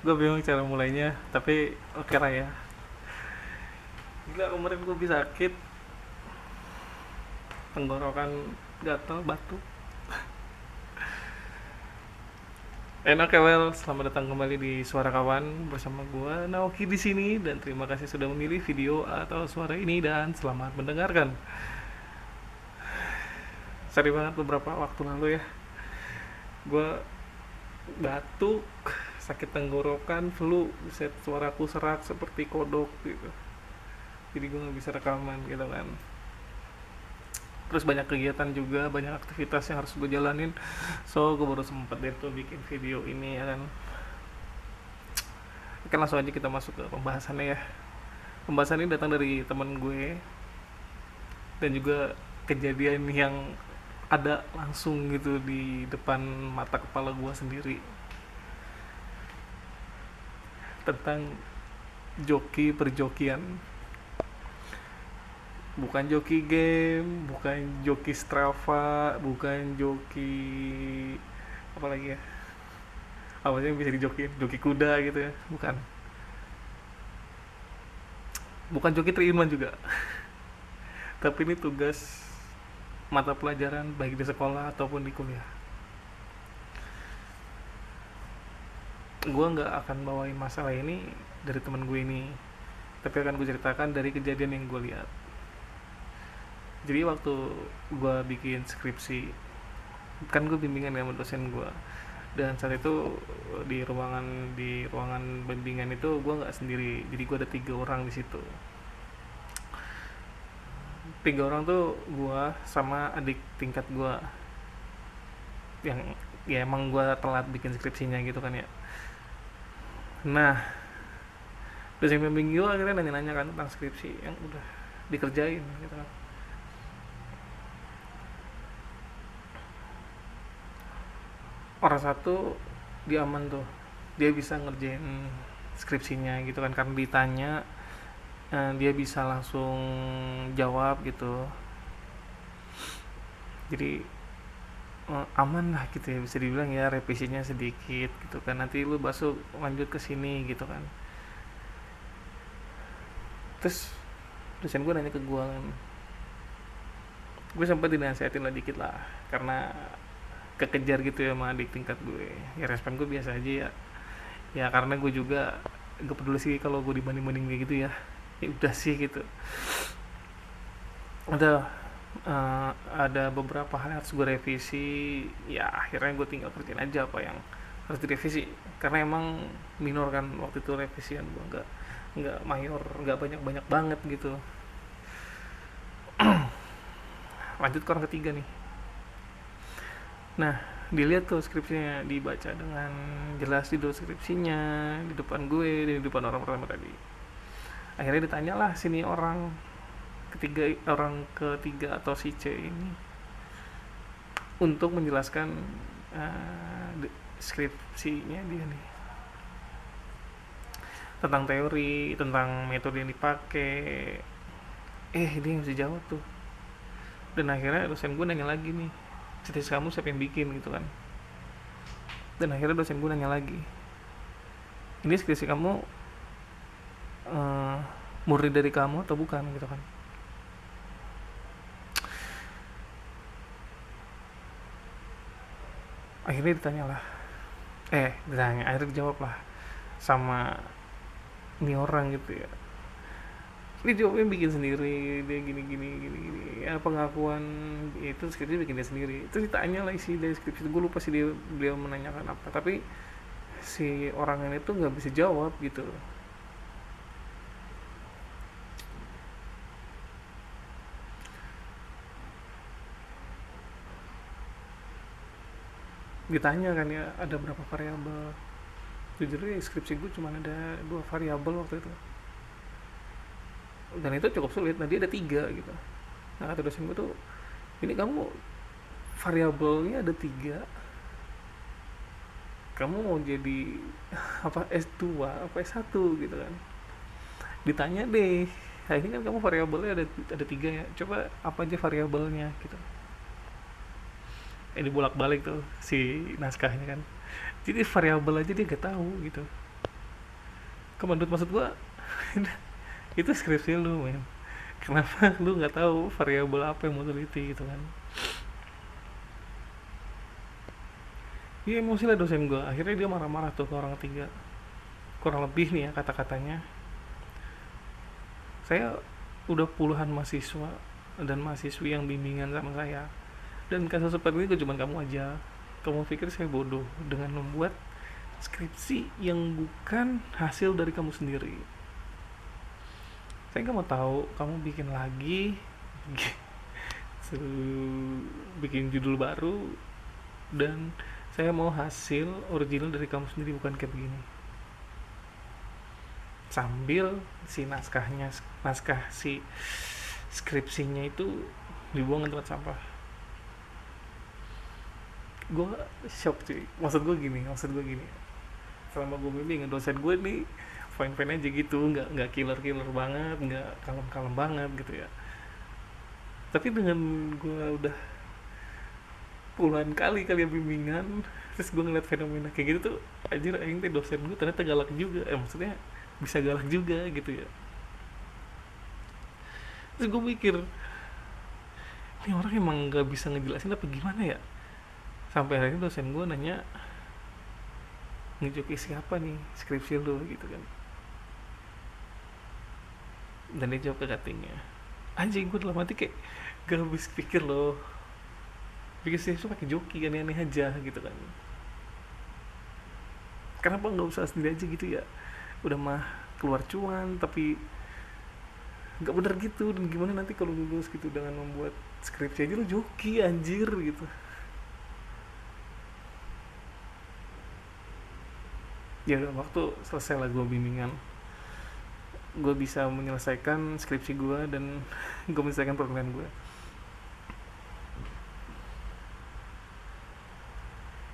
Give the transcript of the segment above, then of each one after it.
Gue bingung cara mulainya, tapi oke lah ya. Gila, kemarin gue bisa sakit, tenggorokan, gatal, batuk. Oke, well, selamat datang kembali di Suara Kawan bersama gue Naoki di sini, dan terima kasih sudah memilih video atau suara ini dan selamat mendengarkan. Sorry banget beberapa waktu lalu ya, gue batuk, sakit tenggorokan, flu, set suaraku serak seperti kodok gitu. Jadi gue nggak bisa rekaman gitu kan. Terus banyak kegiatan juga, banyak aktivitas yang harus gue jalanin, so gue baru sempet deh tuh bikin video ini ya kan. Oke, langsung aja kita masuk ke pembahasannya ya. Pembahasan ini datang dari teman gue, dan juga kejadian yang ada langsung gitu di depan mata kepala gue sendiri, tentang joki perjokian. Bukan joki game, bukan joki Strava, bukan joki apa lagi ya, apa sih yang bisa dijokin, joki kuda gitu ya, bukan. Bukan joki 3 in 1 juga. Tapi ini tugas mata pelajaran baik di sekolah ataupun di kuliah. Gue nggak akan bawain masalah ini dari temen gue ini, tapi akan gue ceritakan dari kejadian yang gue lihat. Jadi waktu gue bikin skripsi, kan gue bimbingan sama dosen gue, dan saat itu di ruangan bimbingan itu gue nggak sendiri, jadi gue ada 3 orang di situ. 3 orang tuh gue sama adik tingkat gue, yang ya emang gue telat bikin skripsinya gitu kan ya. Nah, dosen bimbing gue akhirnya nanya-nanya kan tentang skripsi yang udah dikerjain gitu kan. Orang satu dia aman tuh, dia bisa ngerjain skripsinya gitu kan, karena ditanya dia bisa langsung jawab gitu. Jadi aman lah gitu ya, bisa dibilang ya, revisinya sedikit gitu kan, nanti lu masuk lanjut ke sini gitu kan. Terus dosen gue nanya ke gue kan, gue sempat dinasihatin lah dikit lah, karena kekejar gitu ya sama adik tingkat gue. Ya respon gue biasa aja ya, ya karena gue juga gak peduli sih kalau gue dibanding-banding kayak gitu ya. Ya udah sih gitu. Ada beberapa hal yang harus gue revisi, ya akhirnya gue tinggal kerjain aja apa yang harus direvisi, karena emang minor kan waktu itu revisian gue, nggak mayor, nggak banyak banget gitu. Lanjut ke orang ketiga nih. Nah, dilihat tuh skripsinya, dibaca dengan jelas di skripsinya di depan gue dan di depan orang pertama tadi. Akhirnya ditanya lah sini orang ketiga atau si C ini untuk menjelaskan skripsinya dia nih, tentang teori, tentang metode yang dipakai. Dia nggak bisa jawab tuh. Dan akhirnya dosen gue nanya lagi nih, skripsi kamu siapa yang bikin gitu kan. Dan akhirnya dosen gue nanya lagi, ini skripsi kamu murni dari kamu atau bukan gitu kan. Akhirnya akhirnya dijawab lah sama ini orang gitu ya. Ini jawabnya bikin sendiri, dia gini gini gini gini ya, pengakuan itu skripsi bikin dia sendiri. Terus ditanya lah isi dari skripsi itu, gue lupa sih beliau menanyakan apa, tapi si orang ini tuh nggak bisa jawab gitu. Ditanya kan ya, ada berapa variabel. Jujur ya, skripsi gue cuma ada 2 variabel waktu itu, dan itu cukup sulit. Nah, dia ada 3 gitu. Nah, kata dosen gue tuh, ini kamu variabelnya ada 3, kamu mau jadi apa, S2 apa S1 gitu kan. Ditanya deh, nah ini kan kamu variabelnya ada 3 ya, coba apa aja variabelnya gitu. Ini bolak balik tuh si naskahnya kan. Jadi variabel aja dia gak tahu gitu. Kemandut maksud gua itu skripsi lu men, kenapa lu nggak tahu variabel apa yang mau teliti gitu kan. Iya emosi lah dosen gua, akhirnya dia marah-marah tuh ke orang ketiga, kurang lebih nih ya kata-katanya, saya udah puluhan mahasiswa dan mahasiswi yang bimbingan sama saya, dan kasus seperti ini cuma kamu aja. Kamu pikir saya bodoh dengan membuat skripsi yang bukan hasil dari kamu sendiri. Saya nggak mau tahu kamu bikin lagi bikin judul baru, dan saya mau hasil original dari kamu sendiri, bukan kayak begini. Sambil si naskah si skripsinya itu dibuang ke tempat sampah. Gue shock cuy, maksud gue gini, selama gue bimbing dosen gue nih fine fine aja gitu, nggak killer killer banget, nggak kalem kalem banget gitu ya. Tapi dengan gue udah puluhan kali bimbingan, terus gue ngeliat fenomena kayak gitu tuh, anjir aing teh dosen gue ternyata galak juga, maksudnya bisa galak juga gitu ya. Terus gue mikir, ini orang emang nggak bisa ngejelasin apa gimana ya. Sampai akhirnya dosen gue nanya, ngejoki siapa nih skripsi lo gitu kan. Dan dia jawab ke cuttingnya, anjing gue dalam hati kayak gak habis pikir loh, bikin skripsi pakai joki aneh-aneh aja gitu kan. Kenapa nggak usah sendiri aja gitu ya, udah mah keluar cuan tapi nggak bener gitu. Dan gimana nanti kalau lulus gitu dengan membuat skripsi aja lo joki anjir gitu. Ya udah, waktu selesai lah gue bimbingan, gue bisa menyelesaikan skripsi gue dan gue menyelesaikan program gue.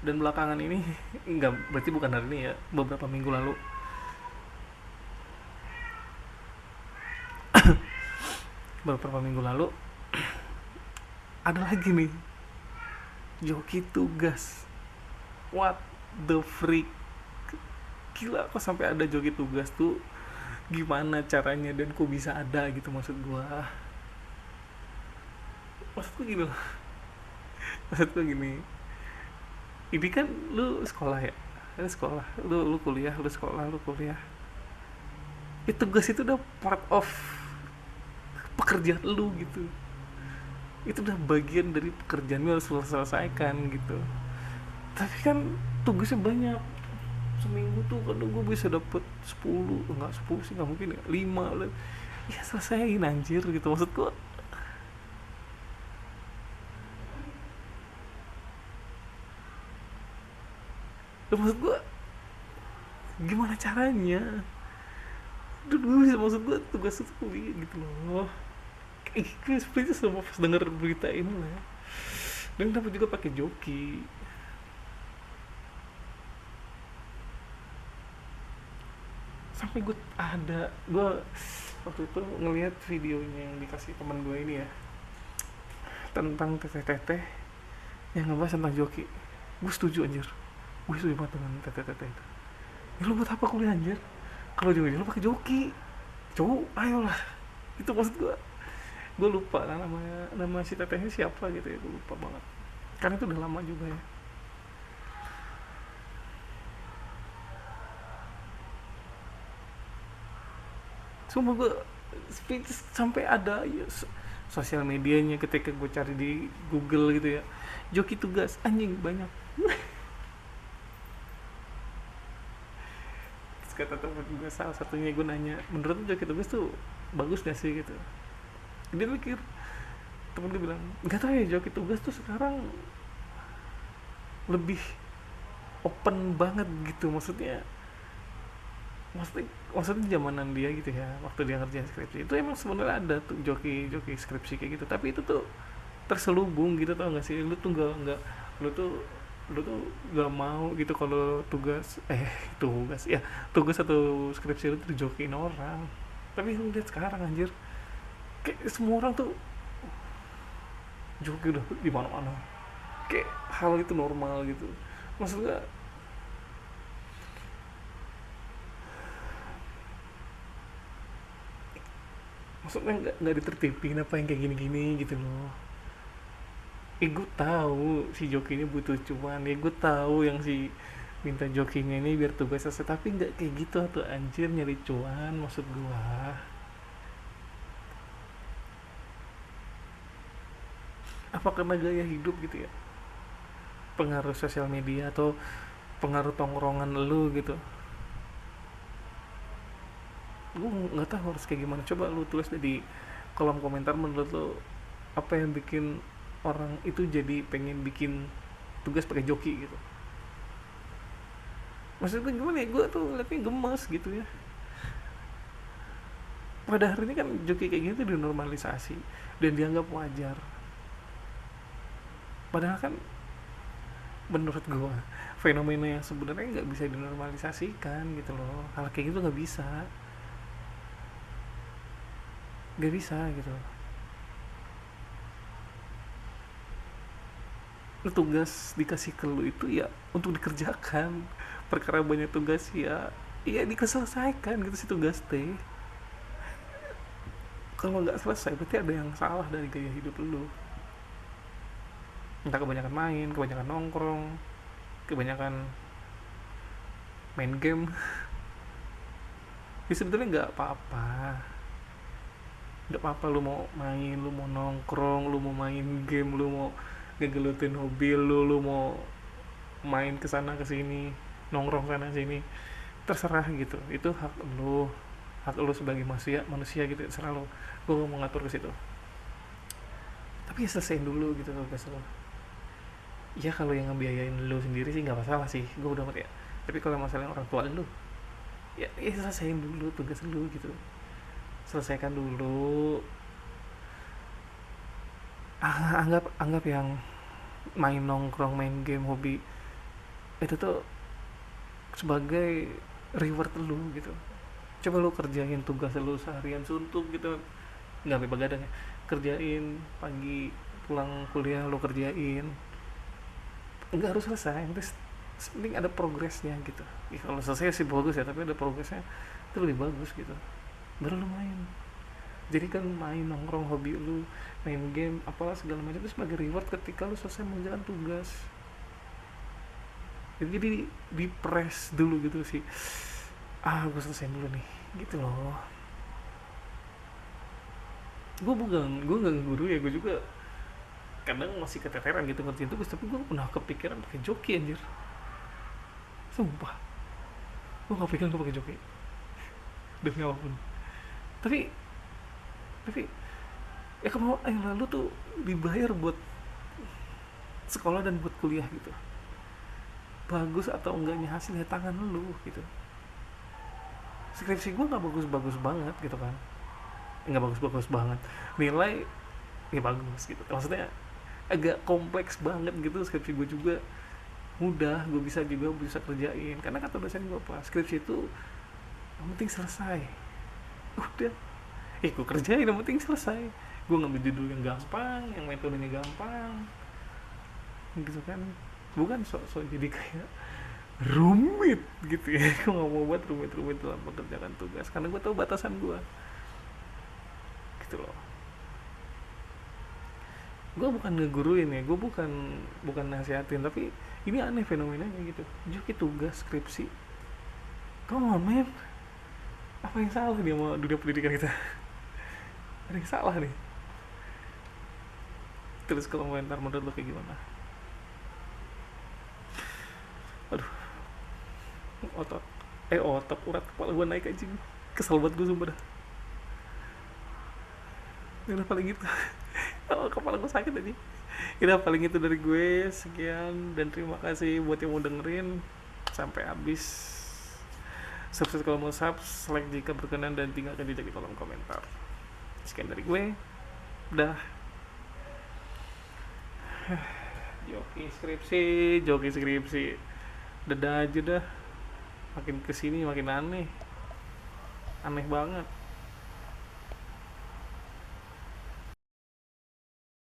Dan belakangan ini enggak, berarti bukan hari ini ya, beberapa minggu lalu beberapa minggu lalu ada lagi nih joki tugas. What the freak, gila kok sampai ada joki tugas tuh, gimana caranya dan kok bisa ada gitu. Maksudku gini loh, maksudku gini, ini kan lu sekolah ya, lu kuliah, lu sekolah, lu kuliah, itu tugas itu udah part of pekerjaan lu gitu, itu udah bagian dari pekerjaan lu, harus selesaikan gitu. Tapi kan tugasnya banyak, seminggu tuh kadang gue bisa dapet 10, enggak 10 sih nggak mungkin ya, 5 lah ya, selesaiin anjir gitu. Maksudku maksud gue gimana caranya. Duh, gue bisa, maksud gue tugas itu kuliah gitu loh. Gue seperti sama pas denger berita ini lah, dan dapat juga pakai joki. Sampai gue waktu itu ngelihat videonya yang dikasih teman gue ini ya, tentang teteh-teteh yang ngebahas tentang joki. Gue setuju anjir, gue setuju banget dengan teteh-teteh itu. Ya lu buat apa kuliah anjir kalau joki, lu pakai joki cowok, ayolah. Itu maksud gue lupa lah nama si tetehnya siapa gitu ya, gue lupa banget karena itu udah lama juga ya. Sumpah gue sampai ada ya, sosial medianya ketika gue cari di Google gitu ya, joki tugas, anjing banyak. Terus kata temen gue salah satunya, gue nanya, menurut lu joki tugas tuh bagus gak sih gitu. Dia mikir, temen gue bilang nggak tahu ya, joki tugas tuh sekarang lebih open banget gitu. Maksudnya zamanan dia gitu ya, waktu dia ngerjain skripsi itu emang sebenarnya ada tuh joki skripsi kayak gitu, tapi itu tuh terselubung gitu, tau gak sih. Lu tuh gak mau gitu kalau tugas atau skripsi lu tuh dijokiin orang. Tapi lu lihat sekarang anjir, kayak semua orang tuh joki udah di mana-mana, kayak hal itu normal gitu. Maksudnya maksudnya nggak ditertipin apa yang kayak gini-gini gitu loh. Gue tahu si joki ini butuh cuan, gue tahu yang si minta jokinya ini biar tugas selesai, tapi nggak kayak gitu atau anjir, nyari cuan maksud gua. Apa karena gaya hidup gitu ya, pengaruh sosial media atau pengaruh tongkrongan lu gitu. Gue nggak tahu harus kayak gimana, coba lu tulis di kolom komentar menurut lu apa yang bikin orang itu jadi pengen bikin tugas pakai joki gitu. Maksudnya gimana ya, gue tuh ngeliatnya gemes gitu ya. Pada hari ini kan joki kayak gini tuh dinormalisasi dan dianggap wajar, padahal kan menurut gue fenomena yang sebenarnya nggak bisa dinormalisasikan gitu loh. Hal kayak gitu nggak bisa gitu. Tugas dikasih ke lu itu ya untuk dikerjakan, perkara banyak tugas ya iya diselesaikan gitu sih tugas teh. Kalau nggak selesai berarti ada yang salah dari gaya hidup lu, entah kebanyakan main, kebanyakan nongkrong, kebanyakan main game. Ya sebetulnya nggak apa-apa lu mau main, lu mau nongkrong, lu mau main game, lu mau ngegelutin hobi lu mau main kesana kesini, nongkrong sana sini, terserah gitu. Itu hak lu sebagai manusia gitu, terserah lu. Gue mau ngatur ke situ, tapi ya selesaiin dulu gitu tugas lo. Ya kalau yang ngebiayain lu sendiri sih nggak masalah sih, gue udah ngerti ya. Tapi kalau masalah orang tua lu, ya selesaiin dulu tugas lu gitu, selesaikan dulu. Anggap yang main nongkrong, main game, hobi itu tuh sebagai reward lu gitu. Coba lu kerjain tugas lu seharian suntuk gitu, nggak sampai begadang ya, kerjain pagi pulang kuliah lu kerjain, nggak harus selesai, terus penting ada progresnya gitu ya. Kalau selesai sih bagus ya, tapi ada progresnya itu lebih bagus gitu, baru lu main. Jadi kan main nongkrong, hobi lu main game apalah segala macam itu sebagai reward ketika lu selesai mengerjakan tugas. Jadi di press dulu gitu sih, gue selesai dulu nih gitu loh. Gue nggak guru ya, gue juga kadang masih keteteran gitu ngertiin tugas, tapi gue pernah kepikiran pakai joki anjir, sumpah. Gue nggak pikiran gue pakai joki demi apapun. Tapi ya kemarin yang lalu tuh dibayar buat sekolah dan buat kuliah gitu. Bagus atau enggaknya hasilnya tangan lu gitu. Skripsi gue nggak bagus-bagus banget gitu kan, nggak bagus-bagus banget, nilai ya bagus gitu, maksudnya agak kompleks banget gitu. Skripsi gue juga mudah, gue bisa kerjain karena kata dosen gue apa, skripsi itu yang penting selesai, udah gue kerjain yang penting selesai. Gue ngambil judul yang gampang, yang metodenya gampang gitu kan, bukan sok-sok jadi kayak rumit gitu ya. Gue nggak mau buat rumit-rumit dalam mengerjakan tugas karena gue tahu batasan gue gitu loh. Gue bukan ngeguruin ya, gue bukan nasihatin, tapi ini aneh fenomenanya gitu. Joki tugas skripsi, come on man, apa yang salah nih sama dunia pendidikan kita? Ada yang salah nih. Terus kalau komentar menurut lo kayak gimana? Aduh, otot urat kepala gue naik aja, kesel banget gue sumpah dah. Udah paling gitu. Kepala gue sakit aja. Udah paling itu dari gue, sekian dan terima kasih buat yang mau dengerin sampai habis. Subscribe kalau mau like jika berkenan, dan tinggalkan jejak di kolom komentar. Sekian dari gue, udah. Joki skripsi, dadah aja dah. Makin kesini makin aneh banget.